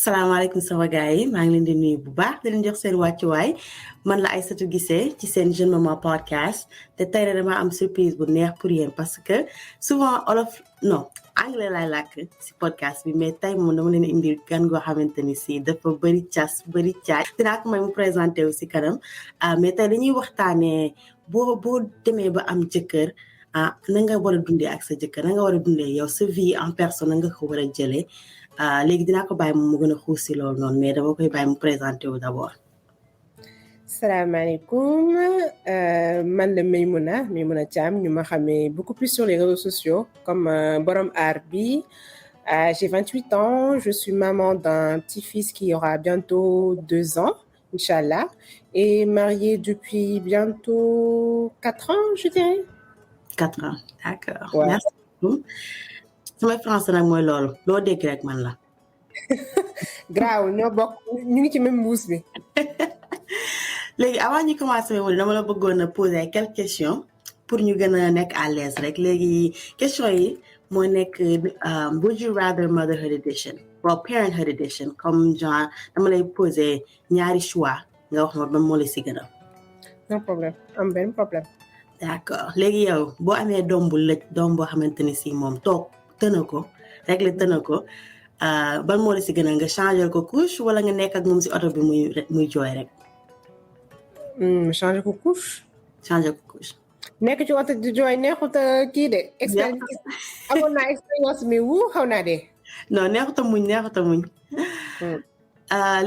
salaamaaleykum sama gars yi maa ngi leen di nuyu bu baax di leen jox seen wàccuwaay man la Aïssatou Guissé ci seen Jeune Maman podcast te tey nag dama am surprise bu neex pour yéen parce que souvent olof non anglais laay làkk si podcast bi mais tey moom dama leen indi gan goo xamante ni si dafa bëri cas bëri caaj dinaa ko may mu présenté wu si kanam mais tey dañuy waxtaanee boo demee ba am jëkkër na nga war a dundee ak sa jëkkër na nga war a dundee yow sa vie en personne na nga ko war a jëlee léegi dinaa ko bàyyi mu gën a xuus si loolu noonu mais dama koy bàyyi mu présenté wu d'abord. Salaamaaleykum man la Maimouna Thiam ñu ma xamee beaucoup plus sur les réseaux sociaux comme borom aar bi j'ai 28 ans je suis maman d'un petit-fils qui aura bientôt 2 ans Inch'Allah et mariée depuis bientôt 4 ans je dirais. 4 ans d'accord. Ouais. Merci beaucoup. samay français nag mooy loolu loo dégg rek man la. Graaw ñoo bokk ñu ngi ci même mbuus bi. léegi avant ñu commencer woon dama la bëggoon a poser quelques questions pour ñu gën a nekk à l'aise rek léegi question yi moo nekk would you rather motherhood edition or parenthood edition comme genre dama lay poser ñaari choix nga wax ma ban moo la si gën a. non problème am benn problème. d'accord léegi yow boo amee doom bu lëj doom boo xamante ni si moom toog tëna ko rek la tëna ko ban moo la si gën a nga changer ko couche wala nga nekk ak moom si oto bi muy jooy rek. changer ko couche. changer ko couche. nekk ci oto di jooy neexut a kii de. amoon naa expérience mais xaw naa de. non neexut a muñ.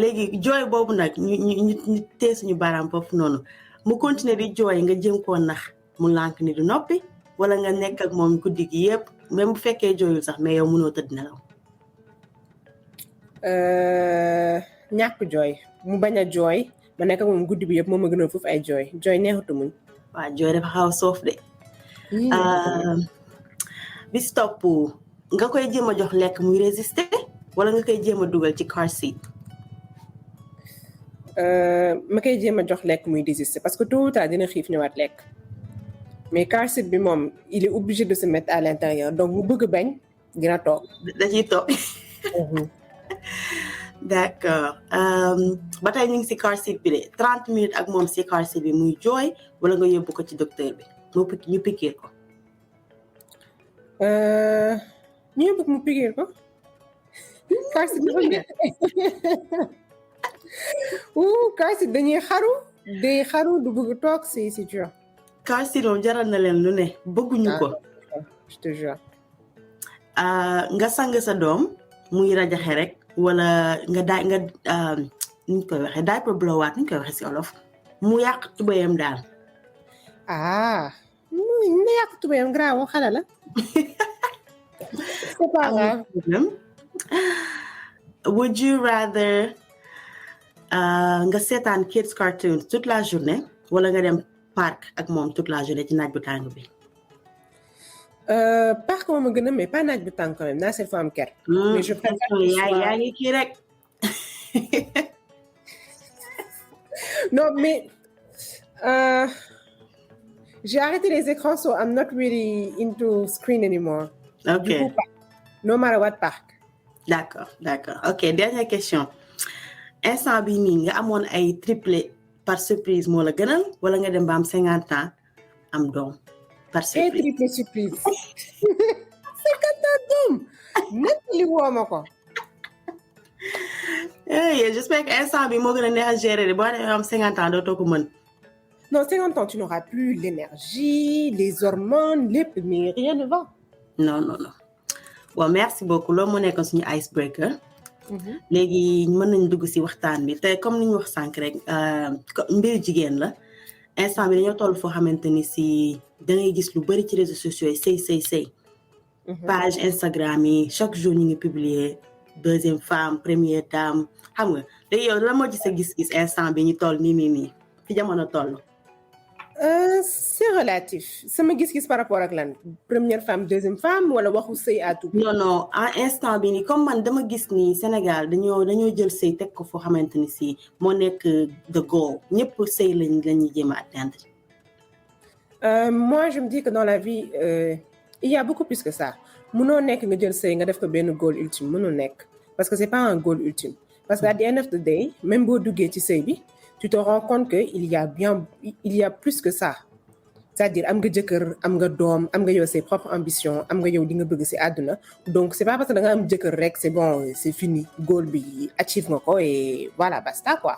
léegi jooy boobu nag ñu tee suñu baaraam foofu noonu mu continuer di jooy nga jëm koo nax mu lànk ni du noppi wala nga nekk ak moom guddi gi yëpp même bu fekkee jooyul sax mais yow mënoo tëdd nelaw. ñàkk jooy mu bañ a jooy ma nekk ak moom guddi bi yëpp moom ma gënal foofu ay jooy neexutu muñ. waaw jooy dafa xaw a soof de. bis topp nga koy jéem a jox lekk muy résister wala nga koy jéem a dugal ci car seat. ma koy jéem a jox lekk muy résister parce que tôt ou tard dina xiif ñëwaat lekk mais car seat bi moom il est obligé de se mettre à l'intérieur donc mu bëgg bañ dina toog. da ciy toog. d'accord ba tey ñu ngi si car seat bi de 30 minutes ak moom si car seat bi muy jooy wala nga yóbbu ko ci docteur bi ñu piquer ko. ñu yóbbu mu piquer ko. car seat bi car seat dañuy xaru du bëgg toog si dur. car seat moom jaral na leen lu ne bëgguñu ko. je te jure. nga sang sa doom muy rajaxe rek wala nga ni ñu koy waxee diaper blowout ni ñu koy waxee si olof mu yàq tubayam daal. mu yàq tubayam grave xale la. c'est pas grave. Would you rather nga seetaan kids cartoons toute la journée wala nga dem parc ak moom toute la journée ci naaj bu tàng bi. parc moom a gën a mais pas naaj bu tàng quand même naa seet fa am ker. mais je préfère yaa ngi kii rek. non mais j'ai arrêté les écrans so I'm not really into screen anymore. ok du coup no matter what parc. d'accord ok dernière question instant bi nii nga amoon ay triplé par surprise moo la gënal wala nga dem ba am 50 ans am doom par surprise. triplé surprise. 50 ans doom. nekk li woo ma ko. j'espère que instant bi moo gën a neex a gérer de boo demee am 50 ans dootoo ko mën. non 50 ans tu n'auras plus l'énergie les hormones lépp mais rien ne va. non bon merci beaucoup loolu moo nekkoon suñu icebreaker. léegi mën nañ dugg si waxtaan bi te comme ni ñu wax sànq rek mbiru jigéen la instant bi dañoo toll foo xamante ni si dangay gis lu bari ci réseaux sociaux yi sëy page Instagram yi chaque jour ñu ngi publier deuxième femme première dame xam nga léegi yow la moo ci sa gis-gis instant bi ñu toll nii fi jamono toll. c'est relatif sama gis-gis par rapport ak lan première femme deuxième femme wala waxu sëy à tout. non en instant bi nii comme man dama gis ni Sénégal dañoo jël sëy teg ko foo xamante ni si moo nekk the goal ñëpp sëy lañuy jéem a atteindre. moi je me dis que dans la vie il y a beaucoup plus que ça mënoo nekk nga jël sëy nga def ko benn goal ultime mënoo nekk parce que c'est pas un goal ultime parce que at the end of the day même boo duggee ci sëy bi tu te rends compte que il y a plus que ça. C'est-à-dire am nga jëkkër am nga doom am nga yow ses propres ambitions am nga yow di nga bëgg ci àdduna donc c'est pas parce que da nga am jëkkër rek c'est bon c'est fini goal bi achieve nga ko et voilà basta quoi.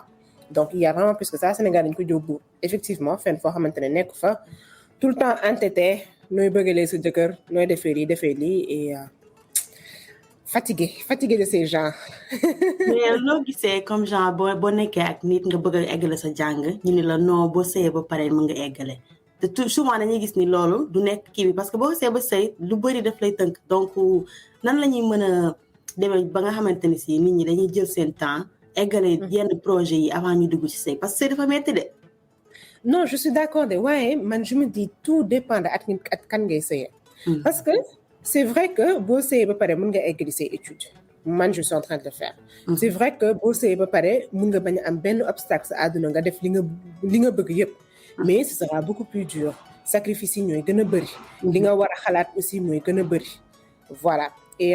Donc il y a vraiment plus que ça. Sénégal dañ ko jóbbu effectivement fenn foo xamante ne nekk fa tout le temps entêté nooy bëggalee sa jëkkër nooy defee lii et fatigué de ces gens. mais loo gisee comme genre boo nekkee ak nit nga bëgg a eggale sa jàng ñu ne la non boo sëyee ba pare mën nga eggale te tout souvent dañuy gis ni loolu du nekk kii bi parce que boo sëyee ba sëy lu bëri daf lay tënk donc nan la ñuy mën a demee ba nga xamante ni si nit ñi dañuy jël seen temps eggale yenn projet yi avant ñu dugg ci sëy parce que sëy dafa metti de. non je suis d'accord de waaye man je me dis tout dépend de at kan ngay sëyee. parce que c'est vrai que boo sëyee ba pare mën nga eggali say études man je suis en train de le faire. c'est vrai que boo sëyee ba pare mën nga bañ a am benn obstacle sa àdduna nga def li nga bëgg yëpp. mais ce sera beaucoup plus dur sacrifice yi ñooy gën a bëri. li nga war a xalaat aussi mooy gën a bëri. voilà et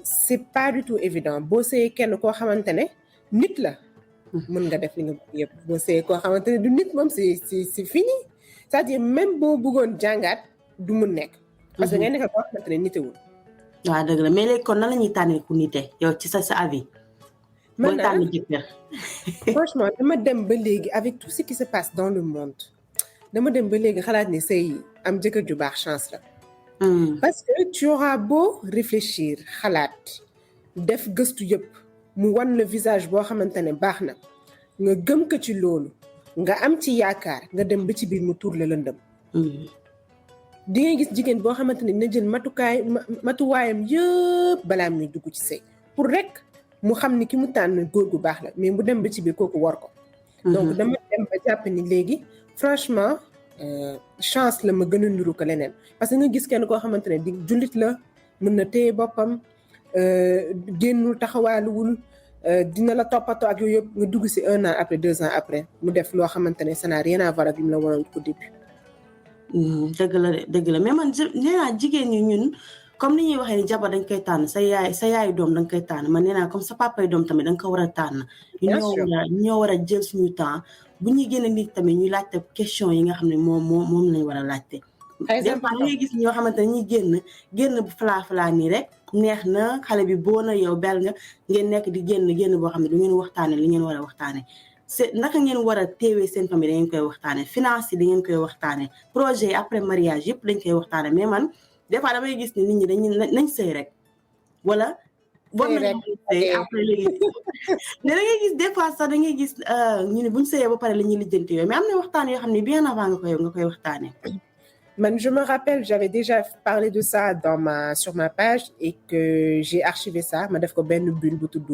c'est pas du tout évident boo sëyee kenn koo xamante ne nit la. mën nga def li nga bëgg yëpp boo sëyee koo xamante ne du nit moom c'est fini c'est-à-dire même boo bëggoon jàngaat du mun nekk. parce que ngay nekk koo xamante ne nitewul. waaw dëgg la mais léegi kon nan la ñuy tànnee ku nite yow ci sa avis. man booy tànn jëkkër. franchement dama dem ba léegi avec tout ce qui se passe dans le monde dama dem ba léegi xalaat ni sëy am jëkkër ju baax chance la. parce que tu auras beau réfléchir xalaat def gëstu yëpp mu wan le visage boo xamante ne baax na nga gëm ko ci loolu nga am ci yaakaar nga dem ba ci biir mu tuur la lëndëm. di ngay gis jigéen boo xamante ne dina jël matuwaayam yëpp balaa muy dugg ci sëy pour rek mu xam ni ki mu tànn góor gu baax la mais mu dem ba ci biir kooku war ko. donc dama dem ba jàpp ni léegi franchement chance la ma gën a nuru ko leneen parce que nga gis kenn koo xamante ne di jullit la mën na téye boppam génnul taxawaaluwul dina la toppatoo ak yooyu yëpp nga dugg si 1 an après 2 ans après mu def loo xamante ne ça n'a rien à voir ak li mu la waroon au début. dëgg la mais man nee naa jigéen ñi ñun comme ni ñuy waxee ni jabar dañ koy tànn sa yaayu doom dañ koy tànn man nee naa comme sa papay doom tamit dañ ko war a tànn. ñoo war a jël suñu temps bu ñuy génne nit tamit ñu laajte question yi nga xam ne moom lañ war a laajte. des fois ngay gis ñoo xamante ne ñuy génn bu falaa nii rek neex na xale bi boo na yow bel nga ngeen nekk di génn boo xam ne du ngeen waxtaane li ngeen war a waxtaane c'est naka ngeen war a teewee seen famille da ngeen koy waxtaane finance yi da ngeen koy waxtaane projet yi après mariage yëpp dañ koy waxtaane mais man des fois damay gis ni nit ñi dañuy nañ sëy rek wala bon nañ sëy après léegi mais da ngay gis des fois sax da ngay gis ñu ne buñ sëyee ba pare la ñuy lijjanti yooyu mais am na waxtaan yoo xam ne bien avant nga koy waxtaane. Man, je me rappelle, j'avais déjà parlé de ça sur ma page et que j'ai archivé ça. Ma def ko benn bulle bu tudd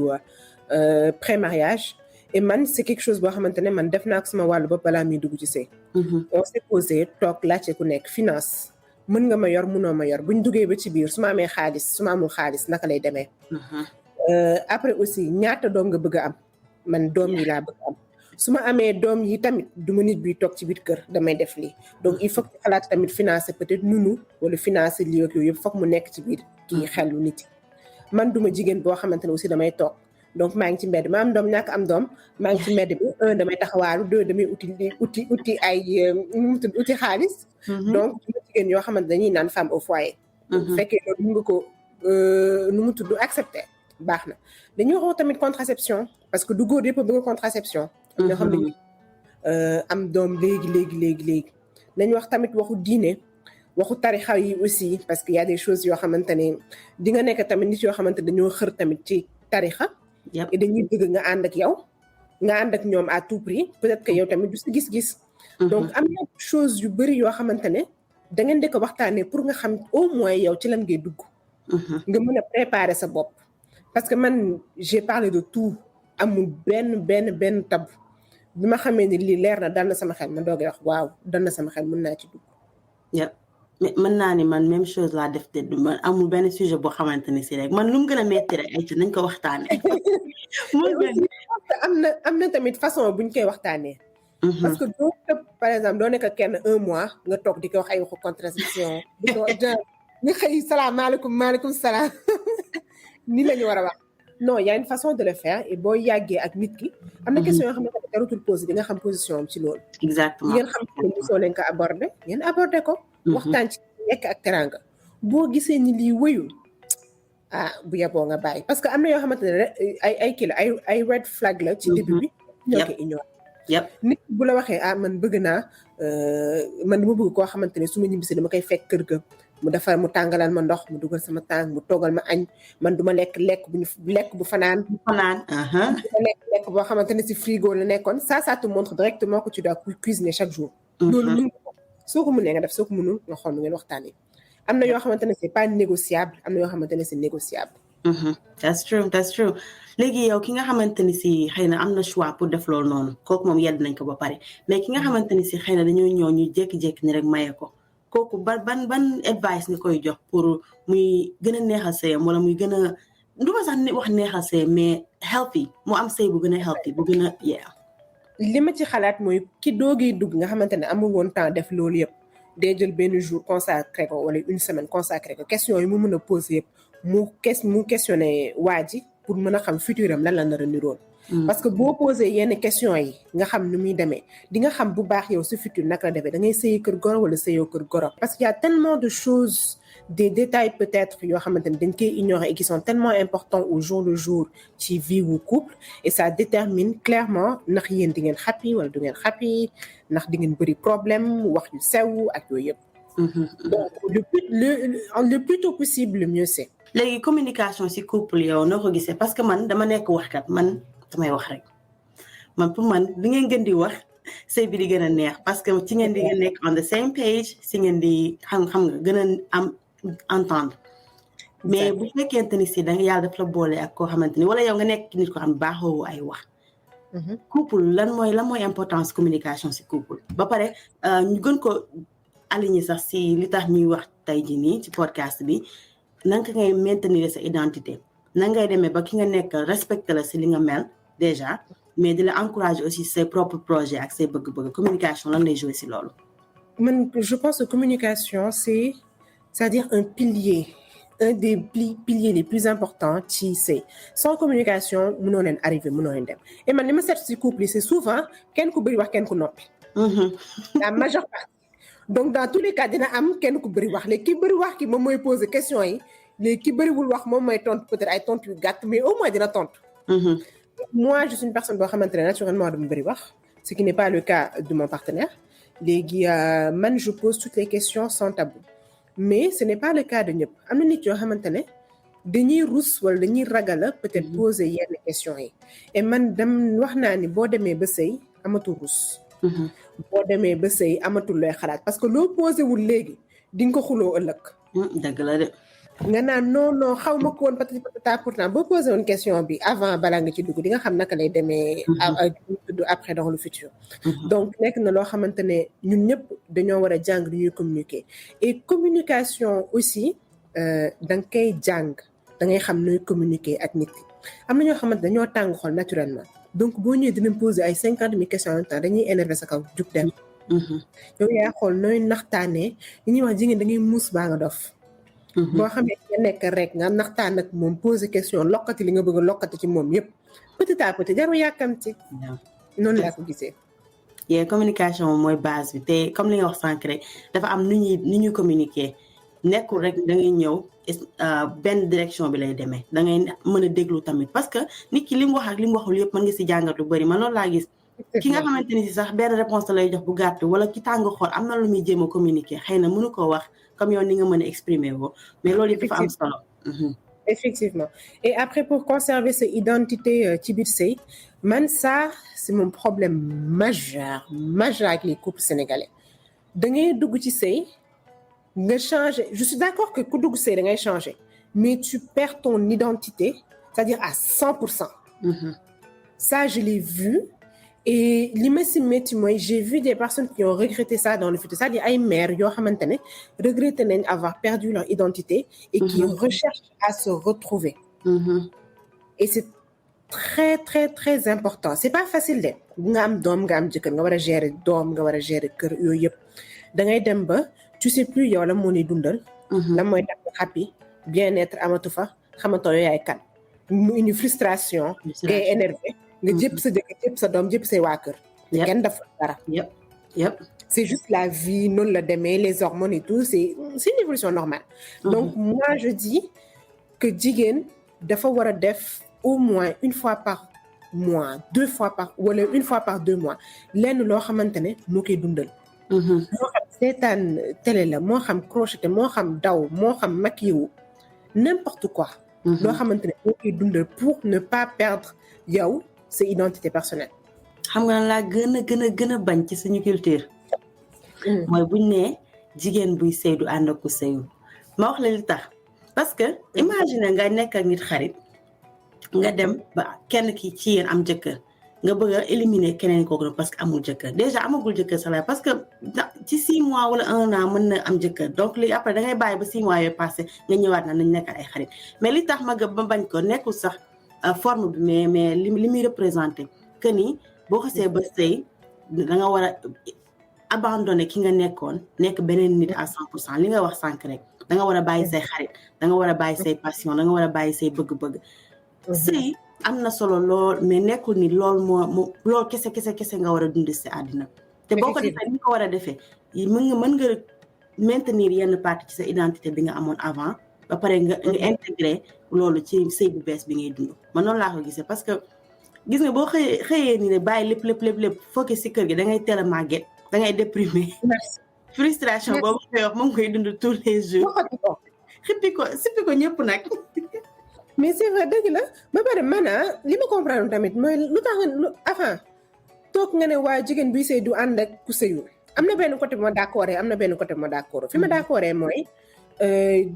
pré-mariage. Et man, c'est quelque chose boo xamante ne man def naa ko sama wàllu bopp balaa muy dugg ci sëy. On s'est posé toog laajte ku nekk finance mën nga ma yor mënoo ma yor buñ duggee ba ci biir su ma amee xaalis su ma amul xaalis naka lay demee. Après aussi ñaata doom nga bëgg a am man doom yi laa bëgg a am. su ma amee doom yi tamit du ma nit bi toog ci biir kër damay def lii donc il faut que xalaat tamit financer peut-être nunu wala financer lii ak yooyu yëpp foog mu nekk ci biir kii xelu nit yi man duma jigéen boo xamante ne aussi damay toog donc maa ngi ci mbedd ma am doom ñàkk am doom maa ngi ci mbedd bi 1 damay taxawaalu 2 damay uti ay uti xaalis donc duma jigéen yoo xamante dañuy naan femme au foyer fekkee loolu mun nga ko nu mu tudd accepter baax na dañuy wax tamit contraception parce que du góor yëpp bëgg contraception ñoo xam ne am doom léegi nañu wax tamit waxu diine waxu tarixa yi aussi parce que y a des choses yoo xamante ne di nga nekk tamit nit yoo xamante dañoo xër tamit ci tarixa et dañuy bëgg nga ànd ak yow nga ànd ak ñoom à tout prix peut-être que yow tamit du si gis-gis donc am na chose yu bëri yoo xamante ne da ngeen di ko waxtaanee pour nga xam au moins yow ci lan ngay dugg nga mën a préparer sa bopp parce que man j'ai parlé de tout amul benn tab bi ma xamee ni lii leer na dal na sama xel ma doogee wax waaw dal na sama xel mën naa ci dugg. mais mën naa ni man même chose laa def te man amul benn sujet boo xamante ne si rek man lu mu gën a metti rek ay ci nañ ko waxtaanee. am na tamit façon buñ koy waxtaanee. parce que doo tëb par exemple doo nekk kenn 1 mois nga toog di ko wax ay waxu contraception. nga xëy salaamaaleykum maaleykum salaam ni la ñu war a wax. non il y a une façon de le faire et boo yàggee ak nit ki am na question yoo xamante ne jarutul poser di nga xam position am ci loolu exactement ngeen xam ne mosoo leen ko aborder ngeen aborder ko waxtaan ci nekk ak teranga boo gisee ni lii wëyul bu yeboo nga bàyyi parce que am na yoo xamante ne ay kii la ay red flag la ci début bi ñoo ko ignorer nit bu la waxee man bëgg naa man dama bëgg koo xamante ne su ma ñibbisi dama koy fekk kër ga mu defar mu tàngalal ma ndox mu dugal sama tànk mu toggal ma añ man duma lekk bu fanaan lekk boo xamante ne si frigo la nekkoon ça te montre directement que tu dois cuisiner chaque jour loolu mën nga ko soo ko mënee nga def soo ko mënul nga xool nu ngeen waxtaanee am na yoo xamante ne c'est pas négociable am na yoo xamante ne c'est négociable that's true léegi yow ki nga xamante ni si xëy na am na choix pour def loolu noonu kooku moom yedd nañ ko ba pare mais ki nga xamante ni si xëy na dañoo ñëw ñu jékki-jékki ni rek maye ko kooku ban advice nga koy jox pour muy gën a neexal sëyam wala muy gën a du ma sax wax neexal sëyam mais healthy mu am sëy bu gën a healthy bu gën a li ma ci xalaat mooy ki doogee dugg nga xamante ne amul woon temps def loolu yëpp day jël benn jour consacré ko wala une semaine consacré ko question yi mu mën a poser yëpp mu questionné waa ji pour mën a xam futur am lan la nar a niroon parce que boo posé yenn question yi nga xam ni muy demee di nga xam bu baax yow sa futur naka la defee da ngay sëyi kër goro wala sëyoo kër goro parce qu'il y a tellement de choses des détails peut-être yoo xamante ne dañ koy ignorer et qui sont tellement importants au jour le jour ci vie wu couple et ça détermine clairement ndax yéen di ngeen happy wala du ngeen happy ndax di ngeen bëri problème wax yu sew ak yooyu yëpp donc le plus tôt possible le mieux c'est léegi communication ci couple yow noo ko gisee parce que man dama nekk waxkat man damay wax rek man pour man bi ngeen gën di wax sëy bi di gën a neex parce que ci ngeen di nekk on the same page ci ngeen di xam nga gën a am entendre mais bu fekkente ni si da nga yàlla daf la boole ak koo xamante ni wala yow nga nekk nit ko xam baaxoo ay wax couple lan mooy importance communication ci couple ba pare ñu gën ko aligné sax ci li tax ñuy wax tey ji nii ci podcast bi nanga ngay maintenir sa identité nan ngay demee ba ki nga nekk respecté la ci li nga mel déjà mais di la encourager aussi ses propres projets ak ses bëgg-bëgg communication lan lay jouer ci loolu man je pense que communication c'est-à-dire un des piliers les plus importants ci sëy sans communication mënoo leen arriver mënoo leen dem et man li ma seet ci couple yi c'est souvent kenn ku bëri wax kenn ku noppi la majeure partie donc dans tous les cas dina am kenn ku bëri wax léegi ki bëri wax ki moom mooy poser question yi léegi ki bëriwul wax moom mooy tontu peut-être ay tontu yu gàtt mais au moins dina tontu moi je suis une personne boo xamante ne naturellement dama bëri wax ce qui n'est pas le cas de mon partenaire léegi man je pose toutes les questions sans tabou mais ce n'est pas le cas de ñëpp am na nit yoo xamante ne dañuy rus wala dañuy ragala peut-être poser yenn questions yi et man wax naa ni boo demee ba sëy amatul rus boo demee ba sëy amatul looy xalaat parce que loo posé wul léegi di nga ko xuloo ëllëg dëgg la de nga naan non xaw ma ko woon peut-être pourtant boo posé woon question bi avant balaa nga ci dugg di nga xam naka lay demee après dans le futur donc nekk na loo xamante ne ñun ñëpp dañoo war a jàng li ñuy communiquer et communication aussi da nga koy jàng da ngay xam nooy communiquer ak nit ki am na ñoo xamante dañoo tàng xol naturellement donc boo ñëwee dinañ poser ay 50 000 questions en même temps dañuy énerver sa kaw jug dem yow yaa xool nooy naxtaanee li ñuy wax jigéen da ngay muus baa nga dof boo xamee nga nekk rek nga naxtaan ak moom poser question lokkati li nga bëgg a lokkati ci moom yëpp petit à petit jarul yàkkamti noonu laa ko gisee communication moom mooy base bi te comme li nga wax sànq rek dafa am ni ñuy communiquer nekkul rek da ngay ñëw benn direction bi lay demee da ngay mën a déglu tamit parce que nit ki li mu wax ak li mu waxul yëpp mën nga si jàngat lu bëri man loolu laa gis ki nga xamante ni si sax benn réponse lay jox bu gàtt wala ki tàng xool am na lu muy jéem a communiquer xëy na mënu ko wax comme yow ni nga mën a exprimer woo mais loolu dafa am solo effectivement et après pour conserver sa identité ci biir sëy man ça c'est mon problème majeur avec les couples sénégalais da ngay dugg ci sëy nga changer je suis d'accord que ku dugg sëy da ngay changer mais tu perds ton identité c'est-à-dire à 100%. Ça je l'ai vu et li ma si métti mooy j'ai vu des personnes qui ont regretté ça dans le futur c'est-à-dire ay mères yoo xamante ne regretté nañ avoir perdu leur identité et qui recherchent à se retrouver et c'est très très très important c'est pas facile de nga am doom nga am jëkkër nga war a gérer doom nga war a gérer kër yooyu yëpp da ngay dem ba tu sais plus yow la moo ni dundal la mooy tax happy bien-être amatu fa xamatoo yaay kan mu indi frustration ngay énervé nga jëpp sa jëkkër jëpp sa doom jëpp say waa kër te kenn dafa dara yep c'est juste la vie noonu la demee les hormones et tout c'est une évolution normale donc moi je dis que jigéen dafa war a def au moins une fois par mois 2 fois par wala une fois par 2 mois lenn loo xamante ne moo koy dundal moo xam seetaan télé la moo xam crocheté moo xam daw moo xam maquillé n'importe quoi loo xamante ne moo koy dundal pour ne pas perdre yow sa identité personnelle xam nga laa gën a bañ ci suñu culture mooy buñ ne jigéen buy sëy du ànd ak ku sëyul ma wax la li tax parce que imagine nga nekk ak nit xarit nga dem ba kenn ki ci yéen am jëkkër nga bëgg a éliminer keneen kooku parce que amul jëkkër déjà amagul jëkkër sa la parce que ci 6 mois wala 1 an mën na am jëkkër donc léegi après da ngay bàyyi ba 6 mois yooyu passé nga ñëwaat na nañ nekk ay xarit mais li tax ma bañ ko nekkul sax forme bi mais li muy représenté que ni boo xasee ba sëy da nga war a abandonné ki nga nekkoon nekk beneen nit à 100% li nga wax sànq rek da nga war a bàyyi say xarit da nga war a bàyyi say passion da nga war a bàyyi say bëgg-bëgg sëy am na solo lool mais nekkul ni lool moo lool kese nga war a dund si àddina te boo ko defee ni nga ko war a defee mën nga maintenir yenn partie ci sa identité bi nga amoon avant ba pare nga intégré loolu ci sëy bu bees bi ngay dund man noonu laa ko gisee parce que gis nga boo xëyee ni ne bàyyi lépp focus si kër gi da ngay teel a màgget da ngay déprimé frustration boobu koy wax mu ngi koy dund tous les jours sippi ko ñëpp nag mais c'est vrai dëgg la ba pare man li ma comprendre tamit mooy lu tax avant toog nga ne waa jigéen buy sëy du ànd ak ku sëyul am na benn côté bu ma d'accord am na benn côté bu ma d'accord fi ma d'accord mooy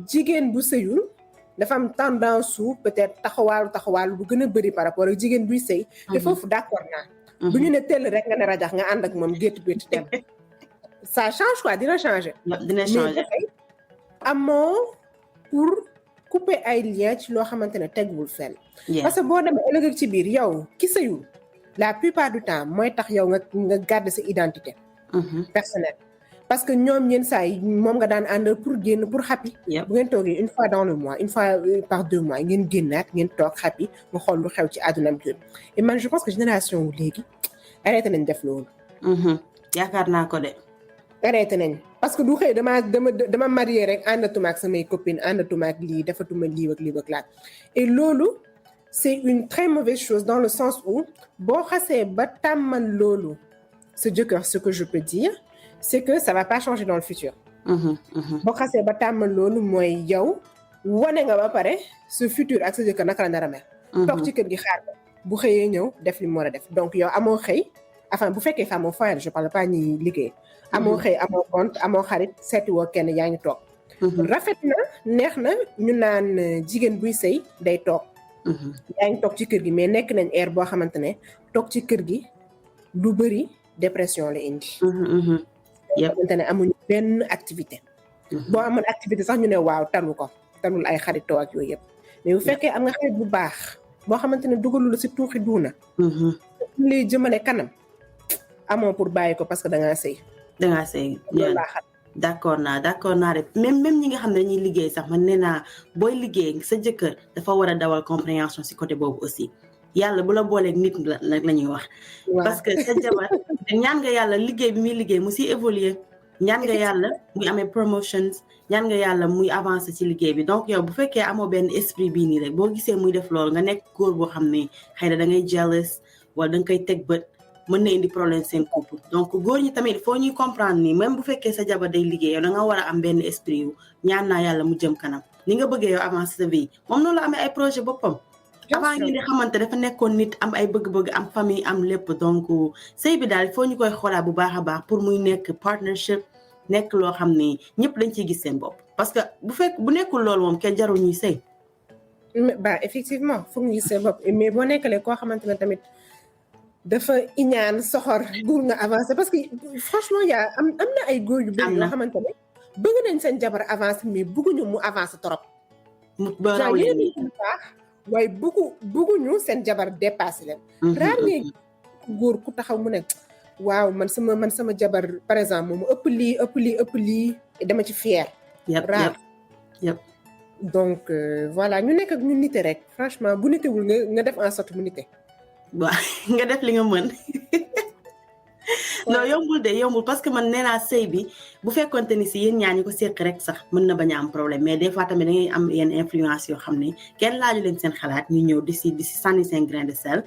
jigéen bu sëyul dafa am tendance su peut-être taxawaalu bu gën a bëri par rapport ak jigéen buy sëy te foofu d'accord naa bu ñu ne tell rek nga ne rajax nga ànd ak moom gétt dem ça change quoi dina changer amoo pour couper ay lien ci loo xamante ne teguwul fenn parce que boo demee ëllëg ci biir yow ki sëyul la plupart du temps mooy tax yow nga garder sa identité personnelle parce que ñoom yenn saa yi moom nga daan ànd pour génn pour happy bu ngeen toogee une fois dans le mois une fois par 2 mois ngeen génnaat ngeen toog happy nga xool lu xew ci àdduna bi et man je pense que génération wu léegi arrêté nañ def loolu yaakaar naa ko de arrêté nañ parce que du xëy dama marié rek àndatuma ak samay copines àndatuma ak lii defatuma lii ak laa et loolu c'est une très mauvaise chose dans le sens où boo xasee ba tàmmal loolu sa jëkkër ce que je peux dire c'est que ça va pas changer dans le futur boo xasee ba tàmmal loolu mooy yow wane nga ba pare ce futur ak sa jëkkër naka la nar a mel toog ci kër gi xaar ko bu xëyee ñëw def li mu war a def donc yow amoo xëy enfin bu fekkee femme au foyer je parle pas ñi liggéey amoo xëy amoo compte amoo xarit seeti woo kenn yaa ngi toog rafet na neex na ñu naan jigéen buy sëy day toog yaa ngi toog ci kër gi mais nekk nañ ère boo xamante ne toog ci kër gi lu bëri dépression la indi xamante ne amuñu benn activité boo amoon activité sax ñu ne waaw talul ay xaritoo ak yooyu yëpp mais bu fekkee am nga xarit bu baax boo xamante ne dugalu la si tuuxi duuna lay jëmale kanam amoo pour bàyyi ko parce que dangaa sëy loolu laa xam d'accord naa de même ñi nga xam ne dañuy liggéey sax man nee naa booy liggéey sa jëkkër dafa war a dawal compréhension si côté boobu aussi yàlla bu la booleeg nit la ñuy wax parce que sa jabar ñaan nga yàlla liggéey bi muy liggéey mu si évoluer ñaan nga yàlla muy amee promotions ñaan nga yàlla muy avancer ci liggéey bi donc yow bu fekkee amoo benn esprit bii nii rek boo gisee muy def loolu nga nekk góor boo xam ne xëy na da ngay jealous wala da nga koy teg bët mën na indi problème seen couple donc góor ñi tamit foo ñuy comprendre ni même bu fekkee sa jabar day liggéey yow da nga war a am benn esprit yu ñaan naa yàlla mu jëm kanam ni nga bëggee yow avancer sa vie moom noonu la amee ay projet boppam avant ngeen di xamante dafa nekkoon nit am ay bëgg-bëgg am famille am lépp donc sëy bi daal foo ñu koy xoolaat bu baax a baax pour muy nekk partnership nekk loo xam ne ñëpp dañ ciy gis seen bopp parce que bu nekkul loolu moom kenn jarul ñuy sëy effectivement foog ñu gis seen bopp mais boo nekkalee koo xamante ne tamit dafa iñaan soxor góor nga avancé parce que franchement am na ay góor yu bëri yoo xamante ne bëgg nañ seen jabar avancé mais bëgguñu mu avancé trop waaye bëgguñu seen jabar dépassé leen raar nga góor ku taxaw mu ne waaw man sama jabar par exemple moom ëpp lii dama ci fier raar donc voilà ñu nekk ak ñu nite rek franchement bu nitewul nga def en sorte mu nite. waaw nga def li nga mën. non yombul parce que man nee naa sëy bi bu fekkonte ni si yéen ñaa ñi ko séq rek sax mën na bañ a am problème mais des fois tamit da ngay am yenn influence yoo xam ne kenn laaju leen seen xalaat ñu ñëw di si sànni seen grain de sel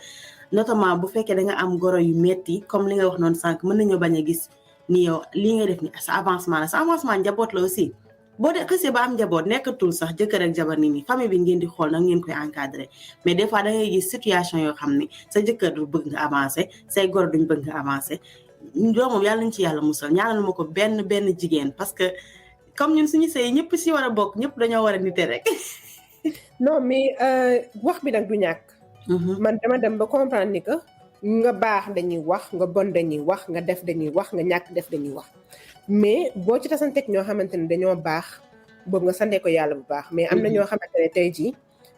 notamment bu fekkee da nga am goro yu metti comme li nga wax noonu sànq mën nañoo bañ a gis ni yow lii nga def ni sa avancement njaboot la aussi boo de xësee ba am njaboot nekkatul sax jëkkër ak jabar nit ñi famille bi ngeen di xool nag ngeen koy encadrer mais des fois da ngay gis situation yoo xam ne sa jëkkër du bëgg nga avancer say goro duñ bëgg nga avancer loolu moom yàlla nañ ci yàlla musal ñaanal ma ko benn jigéen parce que comme ñun suñu sëy ñëpp si war a bokk ñëpp dañoo war a nite rek. non mais wax bi nag du ñàkk. man dama dem ba comprendre ni que nga baax dañuy wax nga bon dañuy wax nga def dañuy wax nga ñàkk def dañuy wax mais boo ci tasanteeg ñoo xamante ne dañoo baax boobu nga santee ko yàlla bu baax mais am na ñoo xamante ne tey jii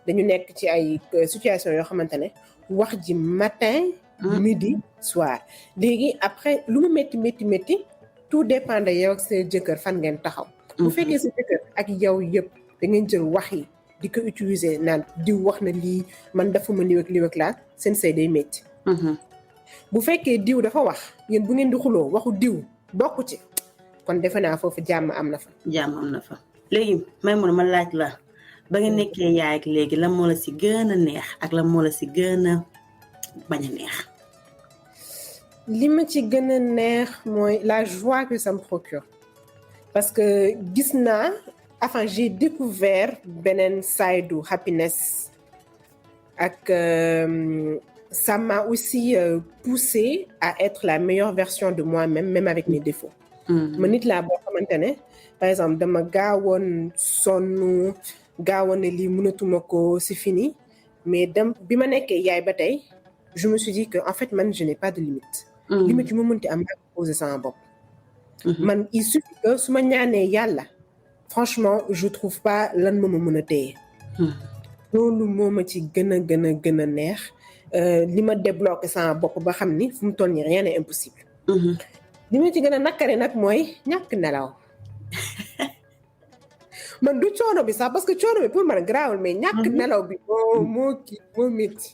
dañu nekk ci ay situation yoo xamante ne wax ji matin midi soir léegi après lu mu métti tout dépend de yow ak sa jëkkër fan ngeen taxaw bu fekkee sa jëkkër ak yow yëpp da ngeen jël wax yi di ko utiliser naan diw wax na lii man defuma lii ak laa seen sëy day métti bu fekkee diw dafa wax yéen bu ngeen di xuloo waxu diw bokku ci kon defe naa foofu jàmm am na fa léegi Maimouna ma laaj la ba nga nekkee yaay ak léegi lan moo la si gën a neex ak lan moo la si gën a bañ a neex li ma ci gën a neex mooy la joie que ça me procure parce que gis naa enfin j'ai découvert beneen side du happiness ak ça m'a aussi poussé à être la meilleure version de moi-même même avec mes défauts ma nit laa boo xamante ne par exemple dama gaawoon sonn gaawoon ne lii mënatuma ko c'est fini mais bi ma nekkee yaay ba tey je me suis dit que en fait man je n'ai pas de limite limite yu ma mënti am maa posé sama bopp man il suffit que su ma ñaanee yàlla franchement je trouve pas lan ma mën a téye loolu moo ma ci gën a neex li ma débloqué sama bopp ba xam ni fu mu toll nii rien n'est impossible li ma ci gën a nakkare nag mooy ñàkk nelaw man du coono bi sax parce que coono bi pour man garaawul mais ñàkk nelaw bi moo métti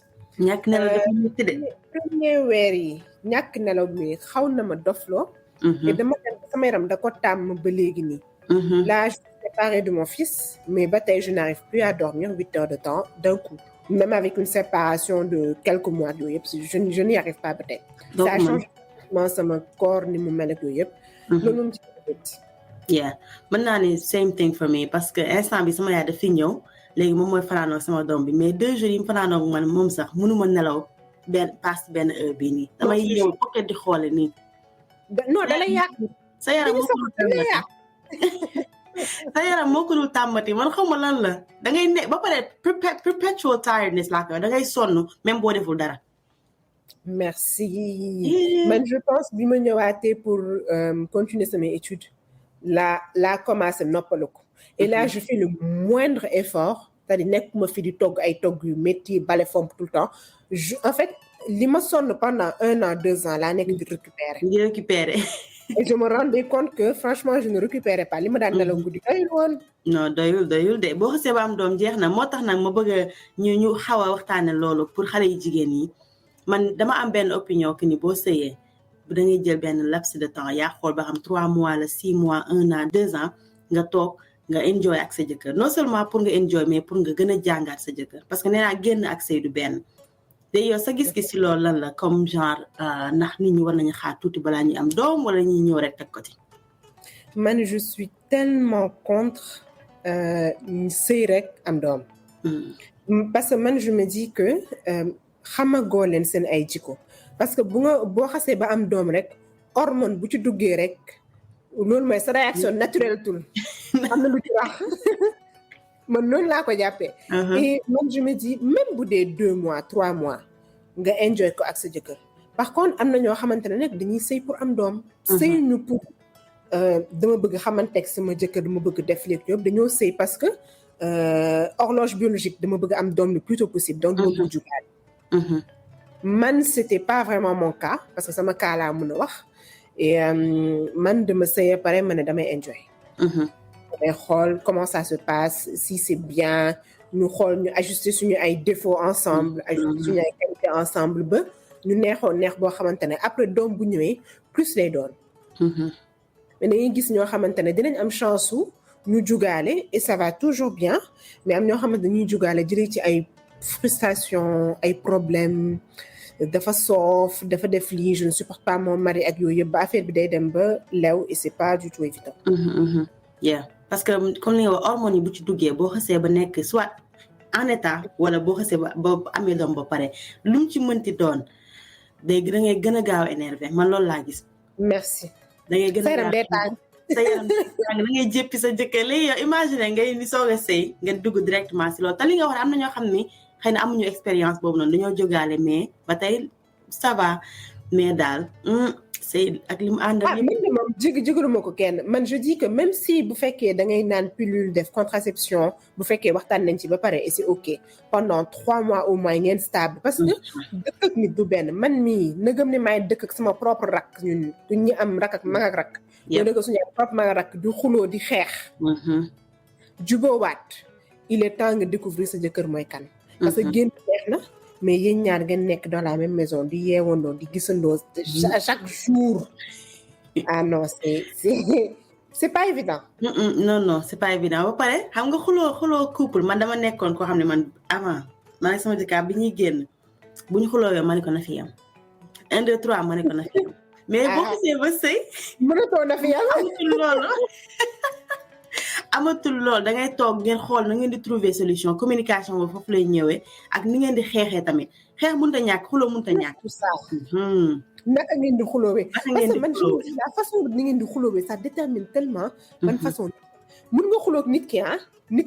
ñàkk nelaw dafa métti de premier weer yi ñàkk nelaw bi xaw na ma dofloo te dama dem sama yaram da ko tàmm ba léegi nii là je suis séparée de mon fils mais ba tey je n'arrive plus à dormir 8 heures de temps d'un coup même avec une séparation de quelques mois yooyu yëpp je n'y arrive pas ba tey ça change sama corps ni mu mel ak yooyu yëpp loolu moom ci yeah mën naa ne same thing for me parce que instant bi sama yaay daf fi ñëw léegi moom mooy fanaanoo sama doom bi mais 2 jours yi mu fanaanoo man moom sax mënuma nelaw passe benn heure bii nii damay yeewu pocket di xoole nii non da lay yàq sa yaram moo ko dul tàmmati man xaw ma lan la da ngay ne ba pare perpetual tiredness laa koy da ngay sonn même boo deful dara merci man je pense bi ma ñëwaatee pour continuer samay études la commencé noppalu ko et là je fais le moindre effort c'est-à-dire nekkuma fi di togg ay togg yu métti bale fomp tout le temps en fait li ma sonn pendant 1 an 2 ans laa nekk di récupérer et je me rendais compte que franchement je ne récupérais pas li ma daan nelaw guddi doyul woon non doyul de boo xasee ba am doom jeex na moo tax nag ma bëgg a ñu xaw a waxtaane loolu pour xale yi jigéen yi man dama am benn opinion que ni boo sëyee da ngay jël benn laps de temps yaa xool ba xam 3 mois la 6 mois 1 an 2 ans nga toog nga enjoy ak sa jëkkër non seulement pour nga enjoy mais pour nga gën a jàngaat sa jëkkër parce que nee naa génn ak sëy du benn te yow sa gis-gis ci loolu lan la comme genre ndax nit ñi war nañu xaar tuuti balaa ñuy am doom wala ñuy ñëw rek teg ko ci man je suis tellement contre sëy rek am doom parce que man je me dis que xamagoo leen seen ay jikko parce que boo xasee ba am doom rek hormone bu ci duggee rek loolu mooy sa réaction naturelle tul am na lu ci wax man noonu laa ko jàppee et man je me dis même bu dee 2 mois 3 mois nga enjoy ko ak sa jëkkër par contre am na ñoo xamante ne nag dañuy sëy pour am doom sëy ñu pour dama bëgg xamanteeg sama jëkkër dama bëgg def léegi yëpp dañoo sëy parce que horloge biologique dama bëgg am doom le plus tôt possible donc dama bëgg jugaale man c'était pas vraiment mon cas parce que sama cas laa mën a wax et man dama sëyee pare ma ne damay enjoy damay xool comment ça se passe si c'est bien ñu xool ñu ajuster suñu ay défauts ensemble ajuster suñu ay qualités ensemble ba ñu neex boo xamante ne après doom bu ñëwee plus lay doon mais dañuy gis ñoo xamante ne dinañ am chance su ñu jugaale et ça va toujours bien mais am ñoo xamante dañuy jugaale jëlee ci ay frustration ay problèmes dafa soof dafa def lii je ne supporte pas mon mari ak yooyu yëpp ba affaire bi day dem ba lew et c'est pas du tout évident. Yeah parce que comme li nga wax hormones yi bu ci duggee boo xasee ba nekk soit en état wala boo xasee ba amee doom ba pare lu mu ci mënti doon day da ngay gën a gaaw énervé man loolu laa gis. merci. da ngay gën a gaaw sa yaram da ngay jéppi sa jëkkër léegi yow imagine ngay ni soog a sëy ngeen dugg directement si loolu te li nga wax am na ñoo xam ni xëy na amuñu expérience boobu noonu dañoo jógaale mais ba tey ça va mais daal c'est ak li mu àndal. man de moom jigaluma ko kenn man je dis que même si bu fekkee da ngay naan pilule def contraception bu fekkee waxtaan nañ ci ba pare et c'est ok pendant 3 mois au moins ngeen stable parce que dëkk ak nit du benn man mii na gëm ne maay dëkk ak sama propre rakk ñun ñu am rakk ak mag ak rakk. ñoo dëkk suñu propre mag ak rakk du xuloo di xeex. jubóowaat il est temps nga découvrir sa jëkkër mooy kan. parce que génn neex na mais yéen ñaar ngeen nekk dans la même maison di yeewandoo di gisandoo chaque jour ah non c'est pas évident. non c'est pas évident ba pare xam nga xuloo couple man dama nekkoon koo xam ne man avant man ak sama jëkkër bi ñuy génn bu ñu xuloowee ma ne ko na fi yam 1 2 3 ma ne ko na fi yam mais boo xasee ba sëy mënatoo na fi yam amatul lool da ngay toog ngeen xool na ngeen di trouver solution communication boobu foofu lay ñëwee ak ni ngeen di xeexee tamit xeex mënut a ñàkk xuloo mënut a ñàkk. tout ça. naka ngeen di xuloowee. parce que man la façon ni ngeen di xuloowee ça détermine tellement. ban façon mun nga xuloo ak nit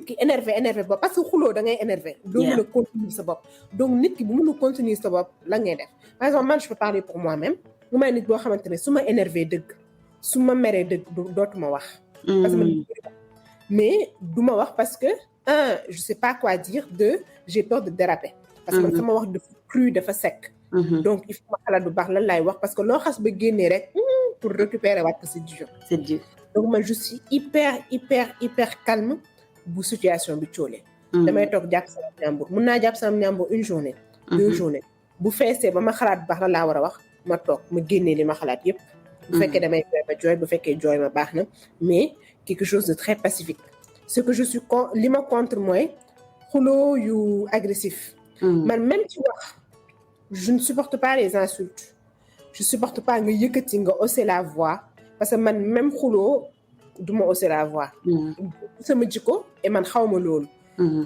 ki énervé ba parce que xuloo da ngay énervé. doo mën a continuer sa bopp. donc nit ki bu mën a continuer sa bopp la ngay def par exemple man je peux parler pour moi-même mu may nit boo xamante ne su ma énervé dëgg su ma meree dëgg dootuma wax. parce que mais du ma wax parce que je sais pas quoi dire j'ai peur de déraper parce que man sama wax dafa cru dafa sec donc il faut ma xalaat bu baax lan laay wax parce que loo xas ba génnee rek pour récupérer waat ko c'est dur donc man je suis hyper calme bu situation bi coolee damay toog jàpp sama ñàmbur mun naa jàpp sama ñàmbur 1 journée 2 journées bu feesee ba ma xalaat bu baax lan laa war a wax ma toog ma génnee li ma xalaat yépp bu fekkee damay jooy ma jooy bu fekkee jooy ma baax na mais quelque chose de très pacifique ce que je suis li ma contre mooy xuloo yu agressif man même ci wax je ne supporte pas les insultes je supporte pas nga yëkkati nga hausser la voix parce que man même xuloo du ma hausser la voix sama jikko et man xaw ma loolu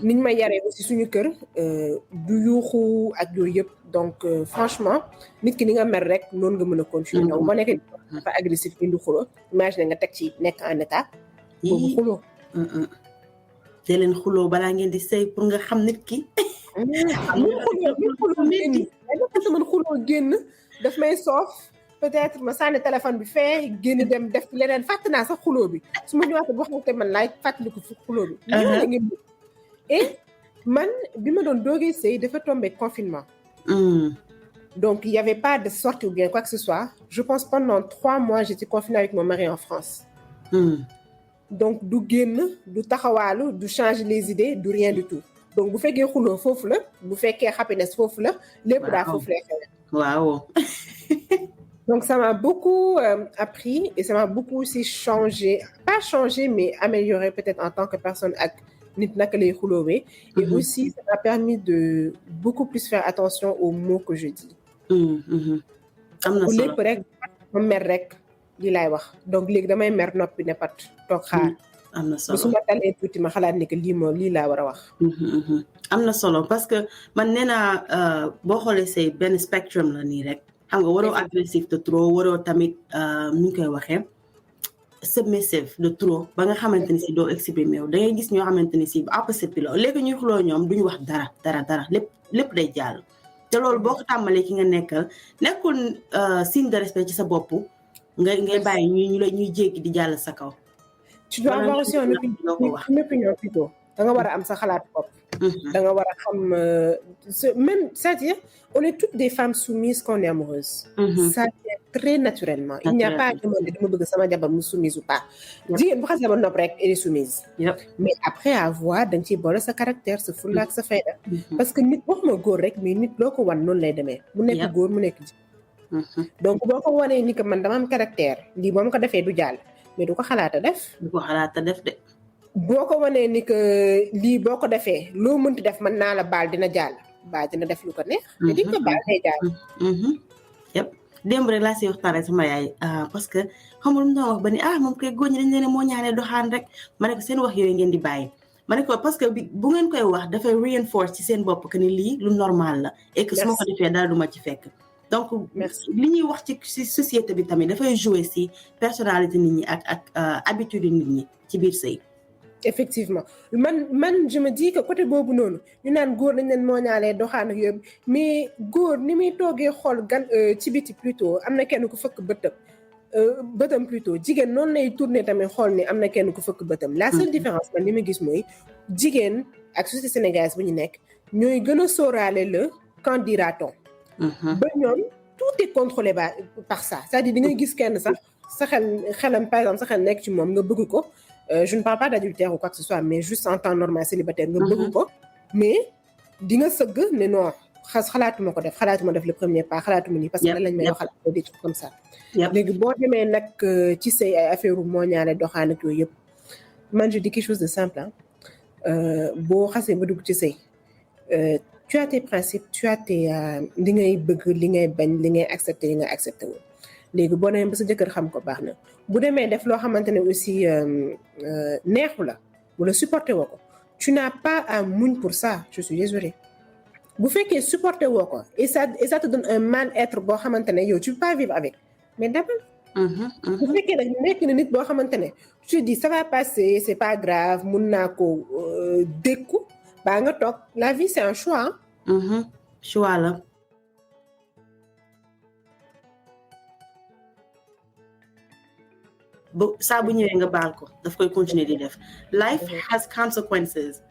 niñ ma yaree aussi suñu kër du yuuxu ak yooyu yëpp donc franchement nit ki ni nga mer rek noonu nga mën a continuer donc boo nekkee dafa agressif indi xuloo imagine nga teg ci nekk en état boobu xuloo dee leen xuloo balaa ngeen di sëy pour nga xam nit ki man xuloo génn daf may soof peut-être ma sànni téléphone bi fee génn dem def leneen fàtt naa sax xuloo bi su ma ñëwaatee wax nga man laay fàttaliku fi xuloo bi la ngeen et man bi ma doon doogee sëy dafa tombé confinement donc il y avait pas de sortie ou bien quoi que ce soit je pense pendant 3 mois j'étais confinée avec mon mari en France donc du génn du taxawaalu du changer les idées du rien du tout donc bu fekkee xuloo foofu la bu fekkee happiness foofu la lépp daa foofu lay xew waaw donc ça m'a beaucoup appris et ça m'a beaucoup aussi pas changé mais amélioré peut-être en tant que personne ak nit naka lay xuloowee et aussi ça m'a permis de beaucoup plus faire attention aux mots que je dis am na solo lépp rek ma mer rek li laay wax donc léegi damay mer noppi ne pat toog xaar am na solo su ma talee tuuti ma xalaat ni que lii laa war a wax am na solo parce que man nee naa boo xoolee say benn spectrum la nii rek xam nga waroo agressif de trop waroo tamit ni ñu koy waxee submissive de trop ba nga xamante ni si doo exprimer wu da ngay gis ñoo xamante ni si opposite bi la léegi ñuy xuloo ñoom duñu wax dara lépp day jàll te loolu boo ko tàmbalee ki nga nekkal nekkul signe de respect ci sa bopp ngay bàyyi ñuy jéggi di jàll sa kaw. tu dois avoir aussi une opinion plutôt da nga war a am sa xalaat bopp. da nga war a xam même c'est-à-dire on est toutes des femmes soumises quand on est amoureuse. ça vient très naturellement. Il n'y a pas à demander dama bëgg sama jabar mu soumise ou pas. jigéen bu xasee ba nopp rek elle est soumise. mais après avoir dañ ciy boole sa caractère sa fulla ak sa fayda. parce que nit waxuma góor rek mais nit loo ko wan noonu lay demee. mu nekk góor mu nekk jigéen. donc boo ko wanee ni que man dama am caractère lii boo ma ko defee du jàll mais du ko xalaata def. du ko xalaata def de. boo ko wanee ni que lii boo ko defee loo mënti def mën naa la baal dina jàll. baa dina def lu ko neex. te di ko baal day jàll. yëpp démb rek laa si waxtaan ak sama yaay parce que xamul mu doon wax ba ni moom kay góor ñi dañ leen moo ñaanee doxaan rek ma ne ko seen wax yooyu ngeen di bàyyi ma ne ko parce que bu ngeen koy wax dafay reinforce ci seen bopp que ni lii lu normal la et que su ma ko defee dara du ma ci fekk donc li ñuy wax ci société bi tamit dafay jouer si personnalité nit ñi ak habitude nit ñi ci biir sëy. effectivement man je me dis que côté boobu noonu ñu naan góor nañ leen moo ñaalee doxaan ak yooyu mais góor ni muy toogee xool gan ci biti plutôt am na kenn ku fëkk bëtam plutôt jigéen noonu lay tourner tamit xool ni am na kenn ku fëkk bëtam la seule différence man li ma gis mooy jigéen ak société sénégalaise bu ñu nekk ñooy gën a sóoraale le qu'en dira-t-on ba ñoom tout est contrôlé par ça c'est-à-dire di ngay gis kenn sax sa xelam par exemple sa xel nekk ci moom nga bëgg ko je ne parle pas d'adultère ou quoi que ce soit mais juste en temps normal célibataire nga bëgg ko mais di nga sëgg ne non xalaatuma ko def xalaatuma def le premier pas xalaatuma nii parce que lañ may waxal des trucs comme ça léegi boo demee nag ci say ay affaire moo ñaale doxaan ak yooyu yëpp man je dis quelque chose de simple boo xasee ba dugg ci sëy tu as tes principes tu as tes li ngay bëgg li ngay bañ li ngay accepter li ngay accepter wu léegi boo demee ba sa jëkkër xam ko baax na bu demee def loo xamante ne aussi neexu la wala supporter woo ko tu n'as pas à muñ pour ça je suis désolée bu fekkee supporter woo ko et ça te donne un mal-être boo xamante ne yow tu peux pas vivre avec mais demal bu fekkee nag nekk na nit boo xamante ne tu te dis ça va passer c'est pas grave mun naa ko dékku baa nga toog la vie c'est un choix choix la saa bu ñëwee nga baal ko daf koy continuer di def life has consequences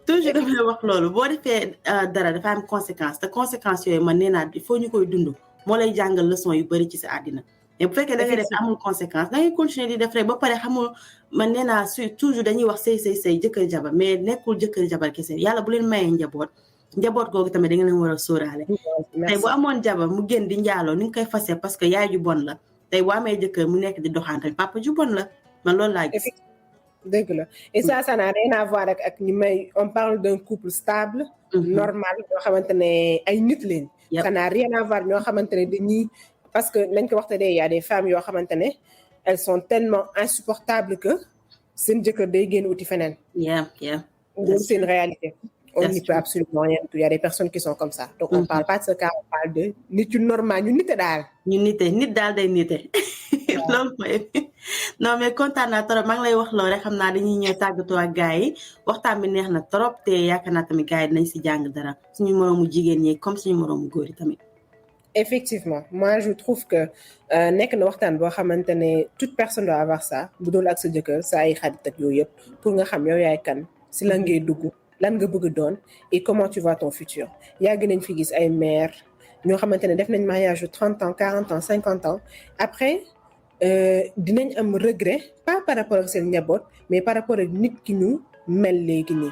toujours dafay wax loolu boo defee dara dafa am conséquence te conséquences yooyu man nee naa il faut ñu koy dund moo lay jàngal leçon yu bari ci sa àddina mais bu fekkee da ngay def amul conséquence da ngay continuer di def rek ba pare xamul man nee naa toujours dañuy wax sëy jëkkër jabar mais nekkul jëkkër jabar kese yàlla bu leen mayee njaboot googu tamit da nga leen war a sóoraale tey bu amoon jabar mu génn di njaaloo ni nga koy fase parce que yaay ju bon la tey boo amee jëkkër mu nekk di doxaan tamit papa ju bon la man loolu laa gis dëgg la et ça n'a rien à voir ak ñi may on parle d'un couple stable normal ñoo xamante ne ay nit leen ça n'a rien à voir ñoo xamante ne dañuy parce que lañ ko waxte dee y a des femmes yoo xamante ne elles sont tellement insupportables que seen jëkkër day génn uti feneen loolu c'est une réalité on n'y peut absolument rien il y a des personnes qui sont comme ça donc on parle pas de ce cas on parle de nit yu normal ñu nite daal nit daal day nite loolu mooy non mais kontaan naa trop maa ngi lay wax loolu rek xam naa dañuy ñëw tàggatoo ak gars yi waxtaan bi neex na trop te yaakaar naa tamit gars yi dinañ si jàng dara suñu moroomu jigéen ñi comme suñu moroomu góor yi tamit effectivement moi je trouve que nekk na waxtaan boo xamante ne toute personne doit avoir ça bu doon ak sa jëkkër sa ay xarit ak yooyu yëpp pour nga xam yow yaay kan si la ngay dugg lan nga bëgg doon et comment tu vois ton futur yàgg nañ fi gis ay mère ñoo xamante ne def nañ mariage de 30 ans 40 ans 50 ans après dinañ am regret pas par rapport ak seen njaboot mais par rapport ak nit ki ñu mel léegi nii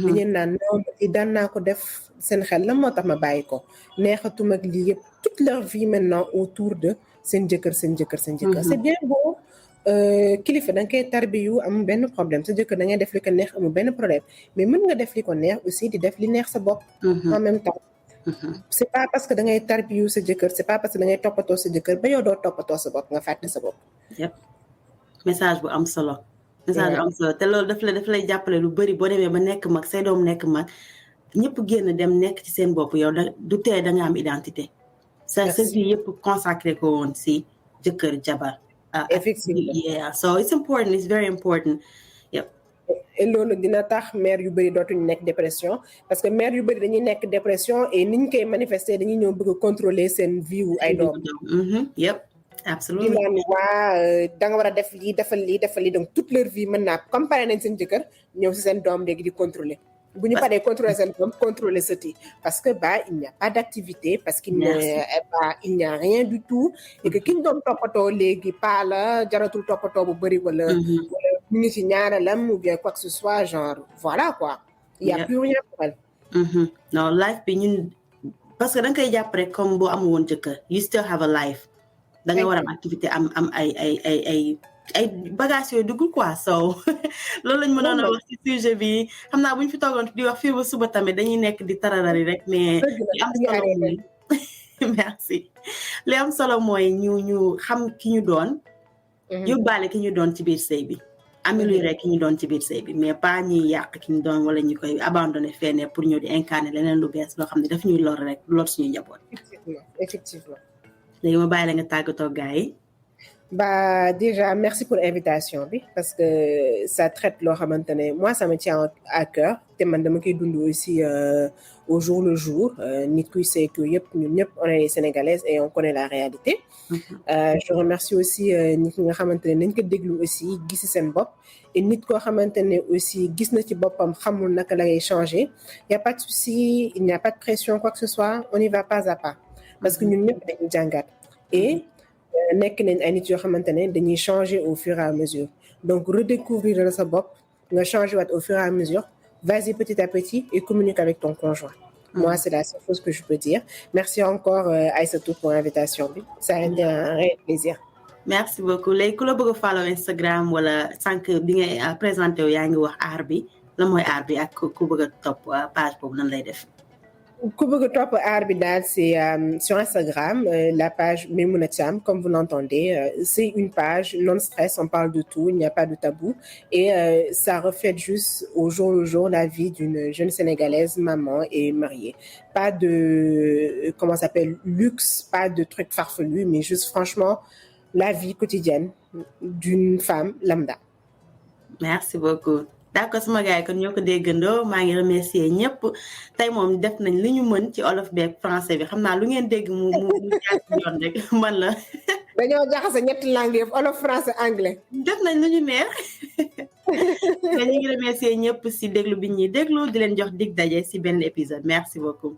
dañeen naan non daan naa ko def seen xel la moo tax ma bàyyi ko neexatuma ak lii yëpp toute leur vie maintenant autour de seen jëkkër c'est bien beau kilifa da nga koy tarbiyu amul benn problème sa jëkkër da ngay def li ko neex amul benn problème mais mën nga def li ko neex aussi di def li neex sa bopp en même temps c'est pas parce que da ngay tarbiyu sa jëkkër c'est pas parce que da ngay toppatoo sa jëkkër ba yow doo toppatoo sa bopp nga fàtte sa bopp yëpp message bu am solo te loolu daf lay jàppale lu bari boo demee ba nekk mag say doom nekk mag ñëpp génn dem nekk ci seen bopp yow du tee da nga am identité sa vie yëpp consacré ko woon si jëkkër jabar effectivement yeah so it's important it's very important et loolu dina tax mère yu bëri dootuñu nekk dépression parce que mère yu bëri dañuy nekk dépression et niñ koy manifester dañuy ñëw bëgg a contrôler seen vie wu ay doom yëpp absolument di naan waa da nga war a def lii defal lii donc toute leur vie mën naa comparé nañ seen jëkkër ñëw si seen doom léegi di contrôler bu ñu paree contrôler seen bopp contrôler sëti parce que il n'y a pas d'activité parce qu'il il n'y a rien du tout et que ki ñu doon toppatoo léegi pas la jaratul toppatoo bu bëri wala ñu ngi ci ñaanalam ou bien quoi que ce soit genre voilà quoi il y a plus rien pour elle. non life bi ñun parce que da nga koy jàpp rek comme boo amul woon jëkkër you still have a life da nga war am activité am ay bagages yooyu dugg quoi so loolu lañ mënoon a wax ci sujet bi xam naa bu ñu fi toogoon di wax fii ba suba tamit dañuy nekk di tararari rek mais li am solo mooy merci li am solo mooy ñu xam ki ñu doon yóbbaale ki ñu doon ci biir sëy bi améliorer ki ñu doon ci biir sëy bi mais pas ñuy yàq ki ñu doon wala ñu koy abandonné feneen pour ñëw di incarner leneen lu bees loo xam ne daf ñuy lor rek lor suñu njaboot. effectivement léegi ma bàyyi la nga tàggatoo gars yi. Déjà, merci pour l'invitation, parce que ça traite loo xamante ne moi ça me tient à cœur te man dama koy dund aussi au jour le jour nit kuy sëy que yëpp ñun ñëpp on est sénégalaises et on connaît la réalité. Je remercie aussi nit ñi nga xamante ne nañ ko déglu aussi gis seen bopp et nit koo xamante ne aussi gis na ci boppam xamul naka la ngay changer il y a pas de souci il n'y a pas de pression quoi que ce soit on y va pas à pas parce que ñun ñëpp dañuy jàngat et nekk nañ ay nit yoo xamante ne dañuy changer au fur et à mesure donc redécouvrir la sa bopp nga changer waat au fur et à mesure vas-y petit à petit et communique avec ton conjoint. Moi c'est la seule chose que je peux dire. Merci encore Aïssatou pour l'invitation bi ça a été un réel plaisir. Merci beaucoup léegi ku la bëgg a follow Instagram wala sànq bi ngay présenté wu yaa ngi wax aar bi la mooy aar bi ak ku bëgg a topp page boobu nan lay def. ku bëgg a topp aar bi daal c'est sur Instagram la page Maimouna Thiam comme vous l'entendez c'est une page non stress on parle de tout il n'y a pas de tabou et ça reflète juste au jour le jour la vie d'une jeune sénégalaise maman et mariée pas de comment ça s'appelle luxe pas de trucs farfelus mais juste franchement la vie quotidienne d'une femme lambda. Merci beaucoup. D'accord sama gars yi kon ñoo ko déggandoo maa ngi remercier ñëpp tey moom def nañ li ñu mën ci olof beeg français bi xam naa lu ngeen dégg mu jaar ci yoon rek man la. dañoo jaxase ñetti langues yëpp olof français anglais. def nañ lu ñu neex te ñu ngi remercier ñëpp si déglu bi ñuy déglu di leen jox dig daje si benn épisode merci beaucoup.